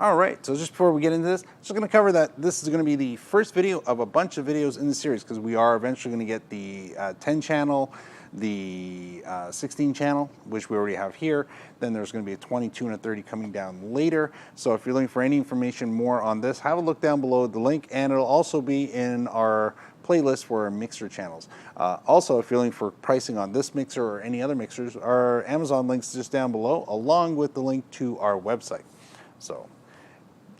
All right, so just before we get into this, just going to cover that this is going to be the first video of a bunch of videos in the series, because we are eventually going to get the 10 channel, the 16 channel, which we already have here. Then there's going to be a 22 and a 30 coming down later. So if you're looking for any information more on this, have a look down below the link, and it'll also be in our playlist for our mixer channels. Also, if you're looking for pricing on this mixer or any other mixers, our Amazon link's just down below, along with the link to our website. So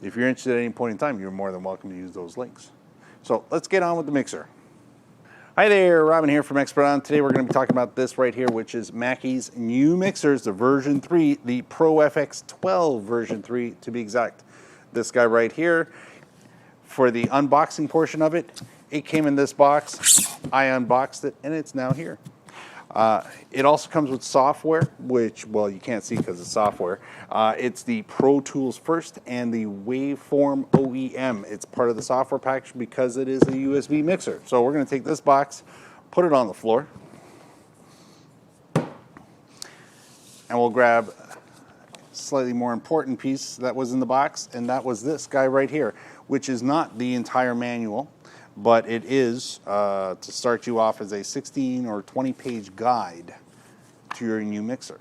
if you're interested at any point in time, you're more than welcome to use those links. So let's get on with the mixer. Hi there, Robin here from Expert On. Today we're going to be talking about this right here, which is Mackie's new mixers, the version 3, the ProFx12 version 3 to be exact. This guy right here, for the unboxing portion of it, it came in this box. I unboxed it and it's now here. It also comes with software, which, well, you can't see because it's software. It's the Pro Tools First and the Waveform OEM. It's part of the software package because it is a USB mixer. So we're going to take this box, put it on the floor, and we'll grab a slightly more important piece that was in the box, and that was this guy right here, which is not the entire manual, but it is to start you off as a 16 or 20 page guide to your new mixer.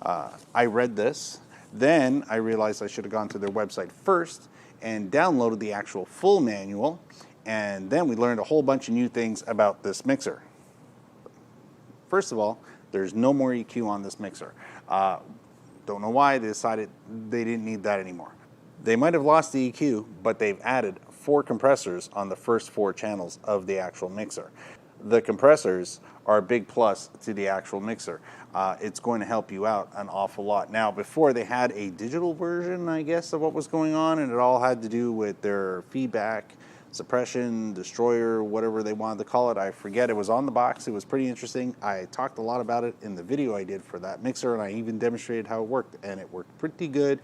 I read this, then I realized I should have gone to their website first and downloaded the actual full manual, and then we learned a whole bunch of new things about this mixer. First of all, there's no more EQ on this mixer. Don't know why they decided they didn't need that anymore. They might have lost the EQ, but they've added 4 compressors on the first 4 channels of the actual mixer. The compressors are a big plus to the actual mixer. It's going to help you out an awful lot. Now, before they had a digital version, I guess, of what was going on, and it all had to do with their feedback, suppression, destroyer, whatever they wanted to call it. I forget. It was on the box. It was pretty interesting. I talked a lot about it in the video I did for that mixer, and I even demonstrated how it worked, and it worked pretty good.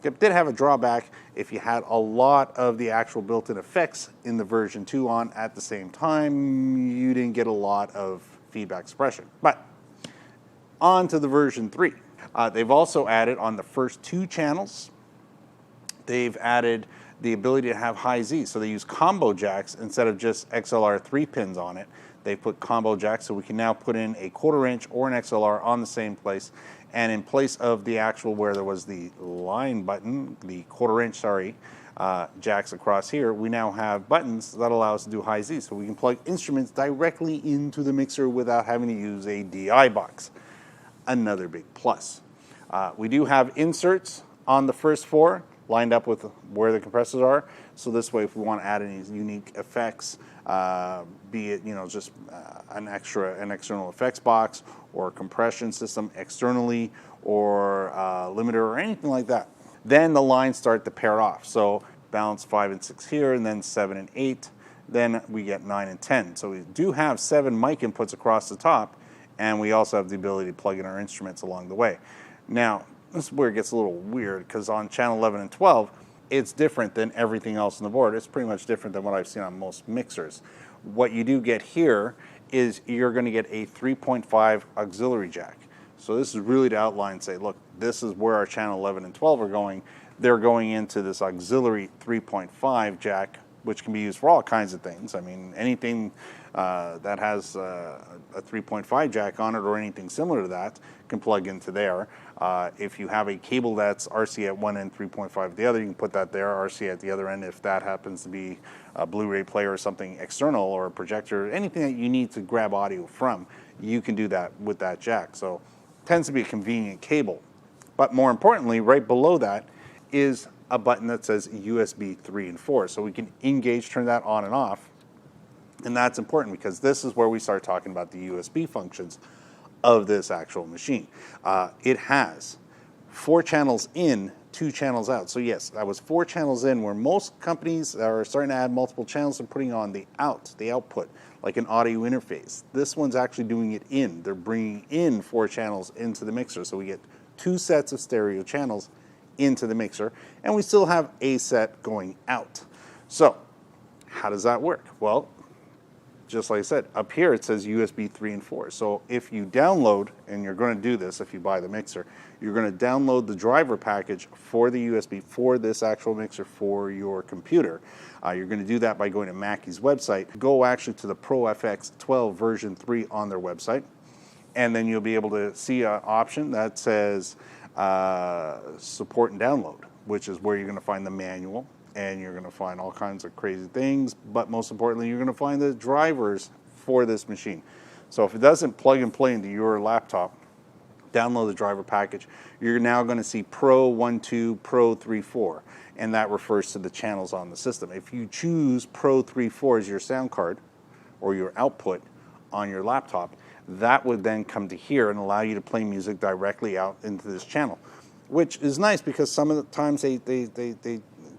It did have a drawback. If you had a lot of the actual built-in effects in the version 2 on at the same time, you didn't get a lot of feedback suppression. But on to the version 3. They've also added on the first 2 channels, they've added the ability to have high Z. So they use combo jacks instead of just XLR 3 pins on it. They put combo jacks, so we can now put in a 1/4 inch or an XLR on the same place. And in place of the actual, where there was the line button, the 1/4 inch, sorry, jacks across here, we now have buttons that allow us to do high Z. So we can plug instruments directly into the mixer without having to use a DI box. Another big plus. We do have inserts on the first 4 lined up with where the compressors are. So this way, if we want to add any unique effects, be it, you know, just an external effects box or a compression system externally, or limiter or anything like that, then the lines start to pair off. So balance 5 and 6 here, and then 7 and 8. Then we get 9 and 10. So we do have 7 mic inputs across the top, and we also have the ability to plug in our instruments along the way. Now, this is where it gets a little weird, because on channel 11 and 12, it's different than everything else on the board. It's pretty much different than what I've seen on most mixers. What you do get here is you're going to get a 3.5 auxiliary jack. So this is really to outline and say, look, this is where our channel 11 and 12 are going. They're going into this auxiliary 3.5 jack, which can be used for all kinds of things. I mean, anything that has a 3.5 jack on it or anything similar to that can plug into there. If you have a cable that's RC at one end, 3.5 at the other, you can put that there, RC at the other end. If that happens to be a Blu-ray player or something external, or a projector, anything that you need to grab audio from, you can do that with that jack. So it tends to be a convenient cable. But more importantly, right below that is a button that says USB 3 and 4. So we can engage, turn that on and off. And that's important, because this is where we start talking about the USB functions of this actual machine. It has 4 channels in, 2 channels out. So yes, that was 4 channels in, where most companies are starting to add multiple channels and putting on the output, like an audio interface. This one's actually doing it in. They're bringing in 4 channels into the mixer. So we get 2 sets of stereo channels into the mixer, and we still have a set going out. So how does that work? Well, just like I said, up here it says USB 3 and 4. So if you download, and you're going to do this if you buy the mixer, you're going to download the driver package for the USB for this actual mixer for your computer. You're going to do that by going to Mackie's website. Go actually to the ProFx12 version 3 on their website, and then you'll be able to see an option that says support and download, which is where you're going to find the manual, and you're going to find all kinds of crazy things, but most importantly, you're going to find the drivers for this machine. So if it doesn't plug and play into your laptop, download the driver package. You're now going to see Pro 1.2, Pro 3.4, and that refers to the channels on the system. If you choose Pro 3.4 as your sound card or your output on your laptop, that would then come to here and allow you to play music directly out into this channel, which is nice because some of the times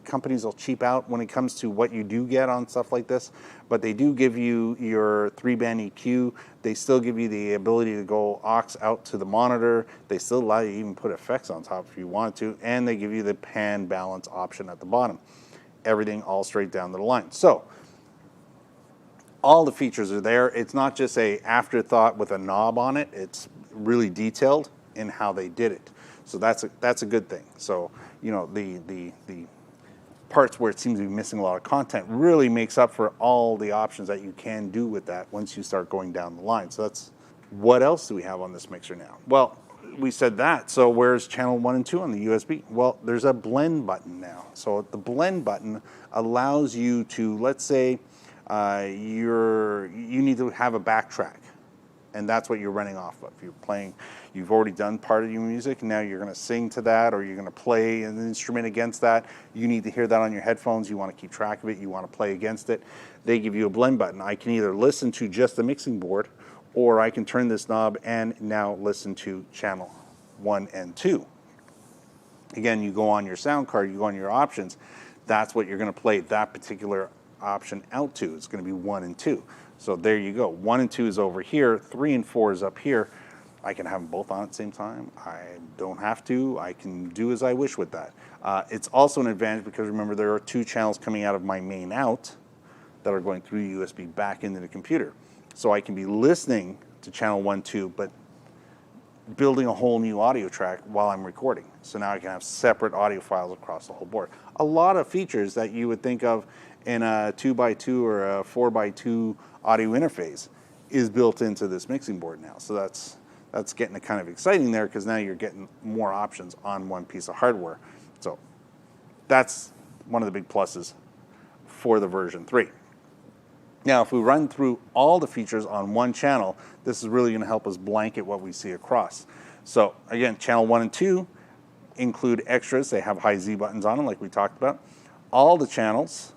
companies will cheap out when it comes to what you do get on stuff like this, but they do give you your 3-band EQ. They still give you the ability to go aux out to the monitor. They still allow you to even put effects on top if you want to, and they give you the pan balance option at the bottom. Everything all straight down to the line. So all the features are there. It's not just a afterthought with a knob on it. It's really detailed in how they did it. So that's a good thing. So, you know, the parts where it seems to be missing a lot of content really makes up for all the options that you can do with that once you start going down the line. So that's, what else do we have on this mixer now? Well, we said that. So where's channel 1 and 2 on the USB? Well, there's a blend button now. So the blend button allows you to, let's say you need to have a backtrack, and that's what you're running off of. You're playing, you've already done part of your music, and now you're going to sing to that, or you're going to play an instrument against that. You need to hear that on your headphones. You want to keep track of it. You want to play against it. They give you a blend button. I can either listen to just the mixing board, or I can turn this knob and now listen to channel 1 and 2. Again, you go on your sound card, you go on your options. That's what you're going to play that particular option out to. It's going to be 1 and 2. So there you go. 1 and 2 is over here. 3 and 4 is up here. I can have them both on at the same time. I don't have to. I can do as I wish with that. It's also an advantage because remember there are 2 channels coming out of my main out that are going through USB back into the computer. So I can be listening to channel 1, 2, but building a whole new audio track while I'm recording. So now I can have separate audio files across the whole board. A lot of features that you would think of in a 2x2 or a 4x2 audio interface is built into this mixing board now. So that's getting it kind of exciting there because now you're getting more options on one piece of hardware. So that's one of the big pluses for the version 3. Now, if we run through all the features on one channel, this is really going to help us blanket what we see across. So again, channel 1 and 2 include extras. They have high Z buttons on them like we talked about. All the channels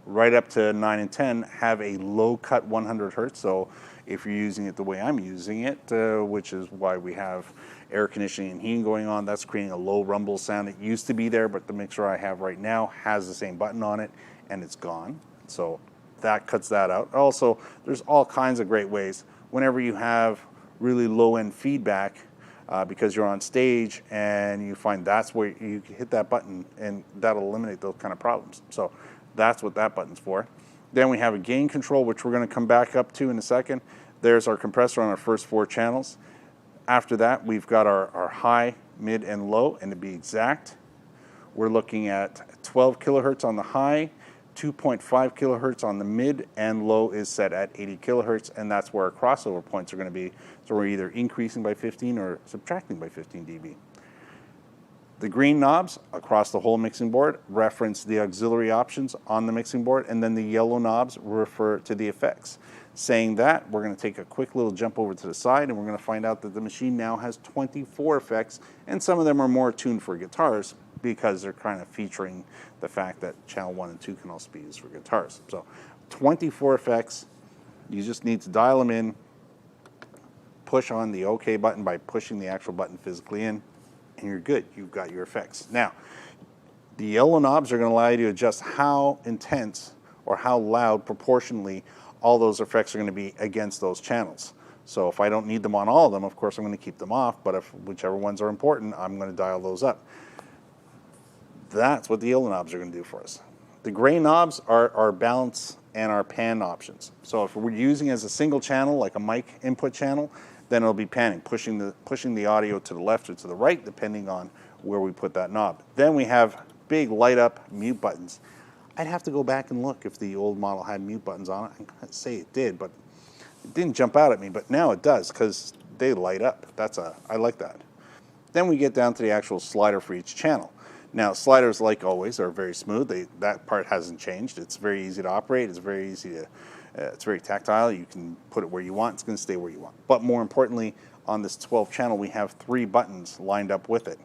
right up to 9 and 10 have a low cut 100 hertz. So if you're using it the way I'm using it, which is why we have air conditioning and heating going on, that's creating a low rumble sound. It used to be there, but the mixer I have right now has the same button on it and it's gone. So that cuts that out. Also, there's all kinds of great ways whenever you have really low end feedback because you're on stage and you find that's where you hit that button and that'll eliminate those kind of problems. So that's what that button's for. Then we have a gain control, which we're going to come back up to in a second. There's our compressor on our first 4 channels. After that, we've got our high, mid, and low, and to be exact, we're looking at 12 kilohertz on the high, 2.5 kilohertz on the mid, and low is set at 80 kilohertz, and that's where our crossover points are going to be. So we're either increasing by 15 or subtracting by 15 dB. The green knobs across the whole mixing board reference the auxiliary options on the mixing board, and then the yellow knobs refer to the effects. Saying that, we're going to take a quick little jump over to the side, and we're going to find out that the machine now has 24 effects, and some of them are more tuned for guitars because they're kind of featuring the fact that channel 1 and 2 can also be used for guitars. So 24 effects, you just need to dial them in, push on the OK button by pushing the actual button physically in, and you're good. You've got your effects. Now, the yellow knobs are going to allow you to adjust how intense or how loud proportionally all those effects are going to be against those channels. So if I don't need them on all of them, of course I'm going to keep them off, but if whichever ones are important, I'm going to dial those up. That's what the yellow knobs are going to do for us. The gray knobs are balance and our pan options. So if we're using as a single channel, like a mic input channel, then it'll be panning, pushing the audio to the left or to the right, depending on where we put that knob. Then we have big light up mute buttons. I'd have to go back and look if the old model had mute buttons on it. I'd say it did, but it didn't jump out at me, but now it does because they light up. I like that. Then we get down to the actual slider for each channel. Now, sliders, like always, are very smooth. That part hasn't changed. It's very easy to operate. It's very easy to, it's very tactile. You can put it where you want. It's going to stay where you want. But more importantly, on this 12 channel, we have 3 buttons lined up with it.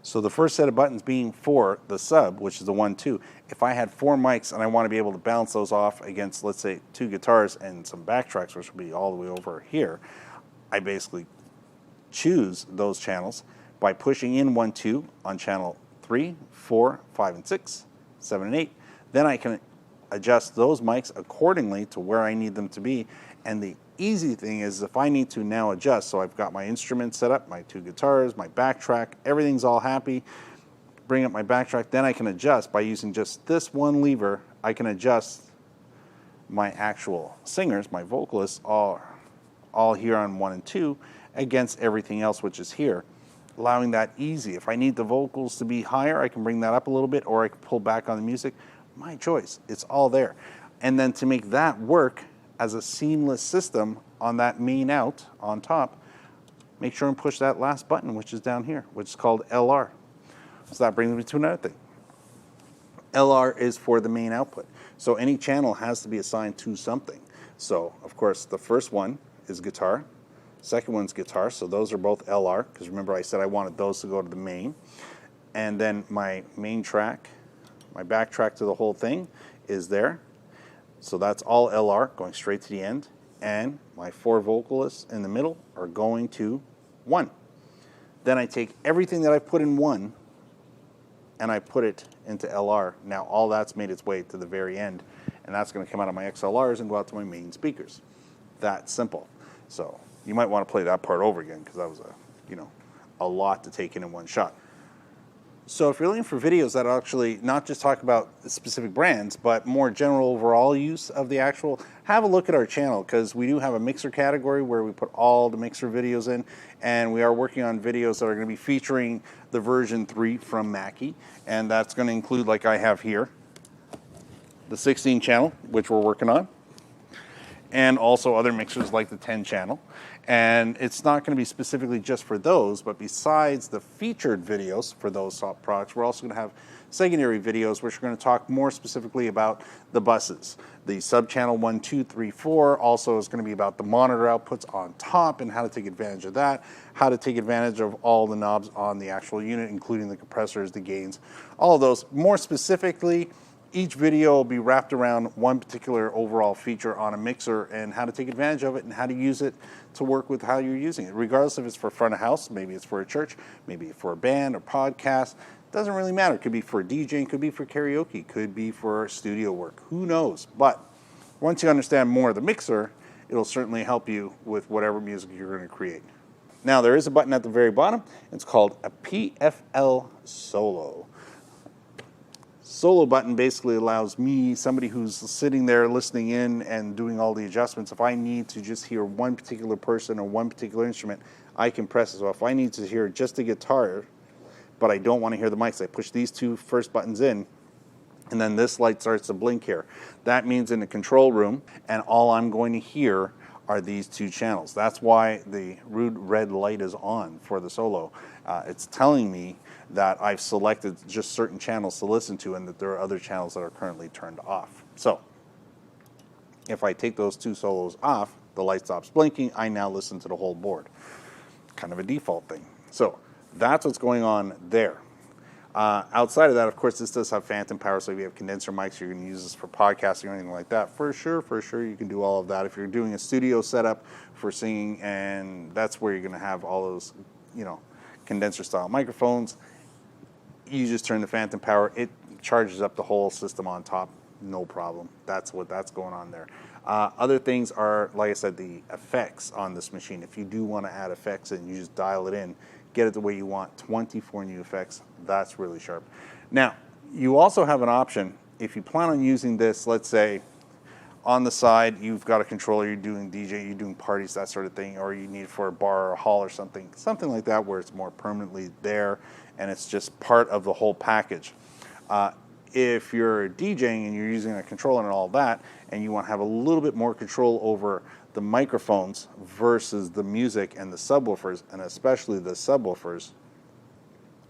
So the first set of buttons being for the sub, which is the 1-2. If I had 4 mics and I want to be able to bounce those off against, let's say, 2 guitars and some backtracks, which will be all the way over here, I basically choose those channels by pushing in 1-2 on channel 3, 4, 5, and 6, 7, and 8. Then I can adjust those mics accordingly to where I need them to be. And the easy thing is if I need to now adjust, so I've got my instruments set up, my 2 guitars, my backtrack, everything's all happy, bring up my backtrack, then I can adjust by using just this one lever. I can adjust my actual singers, my vocalists, all here on 1 and 2 against everything else which is here, allowing that easy. If I need the vocals to be higher, I can bring that up a little bit, or I can pull back on the music. My choice. It's all there. And then to make that work as a seamless system on that main out on top, make sure and push that last button, which is down here, which is called LR. So that brings me to another thing. LR is for the main output. So any channel has to be assigned to something. So, of course, the first one is guitar. Second one's guitar, so those are both LR, because remember I said I wanted those to go to the main. And then my main track, my backtrack to the whole thing is there. So that's all LR going straight to the end. And my 4 vocalists in the middle are going to 1. Then I take everything that I put in 1 and I put it into LR. Now all that's made its way to the very end, and that's going to come out of my XLRs and go out to my main speakers. That simple. So you might want to play that part over again because that was a lot to take in one shot. So if you're looking for videos that actually not just talk about specific brands, but more general overall use of the actual, have a look at our channel, because we do have a mixer category where we put all the mixer videos in, and we are working on videos that are going to be featuring the version 3 from Mackie, and that's going to include, like I have here, the 16 channel, which we're working on, and also other mixers like the 10 channel. And it's not going to be specifically just for those, but besides the featured videos for those products, we're also going to have secondary videos which are going to talk more specifically about the buses. The sub-channel 1, 2, 3, 4 also is going to be about the monitor outputs on top and how to take advantage of that, how to take advantage of all the knobs on the actual unit, including the compressors, the gains, all of those. More specifically, each video will be wrapped around one particular overall feature on a mixer and how to take advantage of it and how to use it to work with how you're using it. Regardless if it's for front of house, maybe it's for a church, maybe for a band or podcast, doesn't really matter. It could be for DJing, could be for karaoke, could be for studio work, who knows. But once you understand more of the mixer, it'll certainly help you with whatever music you're going to create. Now there is a button at the very bottom. It's called a PFL Solo. Solo button basically allows me, somebody who's sitting there listening in and doing all the adjustments, if I need to just hear one particular person or one particular instrument, I can press it. So if I need to hear just a guitar, but I don't want to hear the mics, I push these 2 first buttons in, and then this light starts to blink here. That means in the control room, and all I'm going to hear are these 2 channels. That's why the rude red light is on for the Solo. It's telling me that I've selected just certain channels to listen to and that there are other channels that are currently turned off. So if I take those 2 solos off, the light stops blinking, I now listen to the whole board. Kind of a default thing. So that's what's going on there. Outside of that, of course, this does have phantom power, so if you have condenser mics, you're going to use this for podcasting or anything like that, for sure, you can do all of that. If you're doing a studio setup for singing, and that's where you're going to have all those, condenser style microphones, you just turn the phantom power, it charges up the whole system on top, no problem. That's going on there. Other things are, like I said, the effects on this machine. If you do want to add effects and you just dial it in, get it the way you want, 24 new effects, that's really sharp. Now, you also have an option, if you plan on using this, let's say, on the side, you've got a controller, you're doing DJ, you're doing parties, that sort of thing, or you need it for a bar or a hall or something like that, where it's more permanently there and it's just part of the whole package. If you're DJing and you're using a controller and all that, and you want to have a little bit more control over the microphones versus the music and the subwoofers, and especially the subwoofers,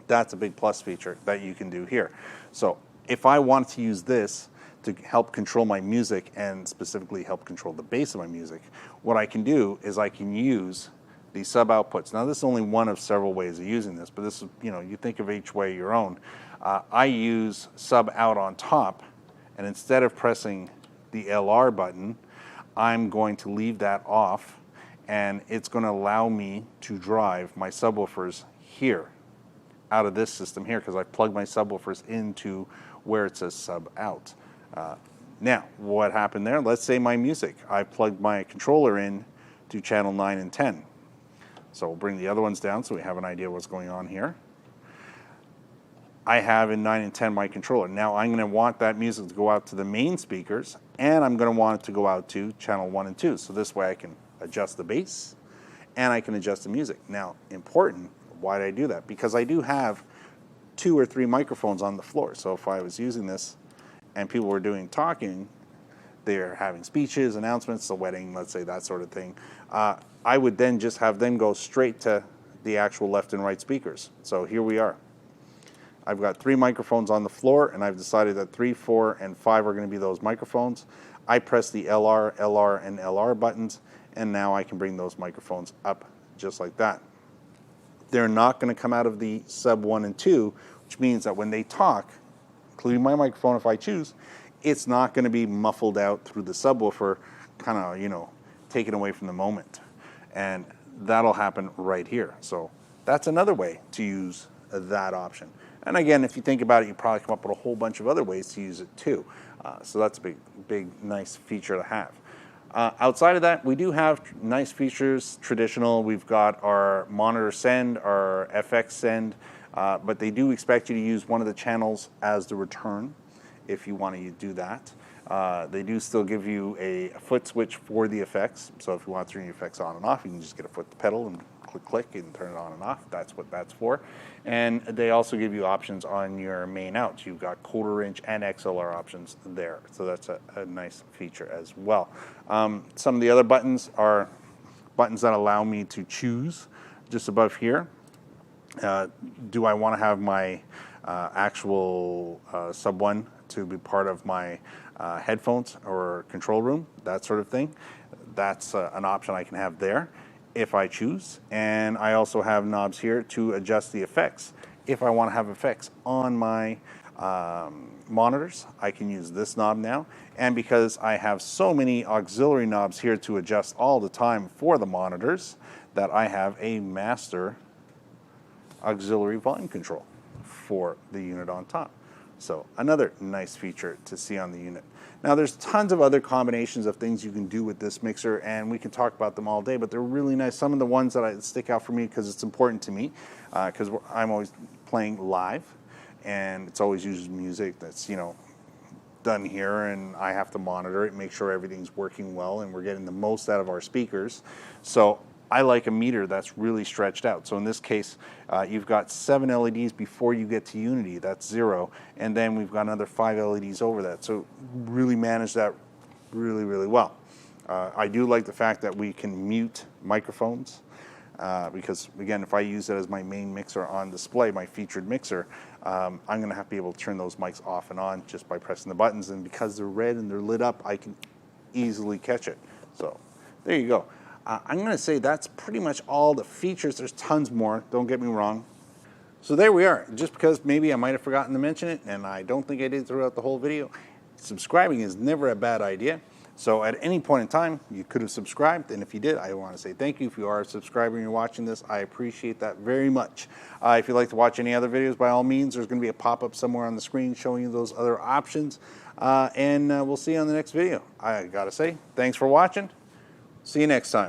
that's a big plus feature that you can do here. So if I wanted to use this to help control my music and specifically help control the bass of my music, what I can do is I can use the sub outputs. Now this is only one of several ways of using this, but this is, you know, you think of each way your own. I use sub out on top, and instead of pressing the LR button, I'm going to leave that off, and it's going to allow me to drive my subwoofers here out of this system here, because I plugged my subwoofers into where it says sub out. Now, what happened there? Let's say my music. I plugged my controller in to channel 9 and 10. So we'll bring the other ones down so we have an idea what's going on here. I have in 9 and 10 my controller. Now I'm going to want that music to go out to the main speakers, and I'm going to want it to go out to channel 1 and 2. So this way I can adjust the bass and I can adjust the music. Now, important, why did I do that? Because I do have 2 or 3 microphones on the floor. So if I was using this and people were doing talking, they're having speeches, announcements, a wedding, let's say, that sort of thing, I would then just have them go straight to the actual left and right speakers. So here we are. I've got 3 microphones on the floor, and I've decided that 3, 4, and 5 are going to be those microphones. I press the LR, LR, and LR buttons, and now I can bring those microphones up just like that. They're not going to come out of the sub 1 and 2, which means that when they talk, including my microphone if I choose, it's not going to be muffled out through the subwoofer, kind of, you know, taken away from the moment. And that'll happen right here. So that's another way to use that option. And again, if you think about it, you probably come up with a whole bunch of other ways to use it too. So that's a big, nice feature to have. Outside of that, we do have nice features, traditional. We've got our monitor send, our FX send, but they do expect you to use one of the channels as the return if you want to do that. They do still give you a foot switch for the effects. So if you want to turn your effects on and off, you can just get a foot pedal and click and turn it on and off. That's what that's for. And they also give you options on your main outs. You've got 1/4 inch and XLR options there. So that's a nice feature as well. Some of the other buttons are buttons that allow me to choose just above here. Do I want to have my actual sub 1 to be part of my headphones or control room, that sort of thing? That's an option I can have there if I choose. And I also have knobs here to adjust the effects. If I want to have effects on my monitors, I can use this knob now. And because I have so many auxiliary knobs here to adjust all the time for the monitors, that I have a master auxiliary volume control for the unit on top. So another nice feature to see on the unit. Now there's tons of other combinations of things you can do with this mixer, and we can talk about them all day, but they're really nice. Some of the ones that stick out for me because it's important to me, because I'm always playing live, and it's always uses music that's, you know, done here, and I have to monitor it, make sure everything's working well, and we're getting the most out of our speakers. So I like a meter that's really stretched out. So in this case, you've got 7 LEDs before you get to unity, that's 0. And then we've got another 5 LEDs over that. So really manage that really, really well. I do like the fact that we can mute microphones because, again, if I use it as my main mixer on display, my featured mixer, I'm going to have to be able to turn those mics off and on just by pressing the buttons. And because they're red and they're lit up, I can easily catch it. So there you go. I'm going to say that's pretty much all the features. There's tons more, don't get me wrong. So there we are. Just because maybe I might have forgotten to mention it, and I don't think I did throughout the whole video, subscribing is never a bad idea. So at any point in time, you could have subscribed, and if you did, I want to say thank you. If you are a subscriber and you're watching this, I appreciate that very much. If you'd like to watch any other videos, by all means, there's going to be a pop-up somewhere on the screen showing you those other options. And we'll see you on the next video. I got to say, thanks for watching. See you next time.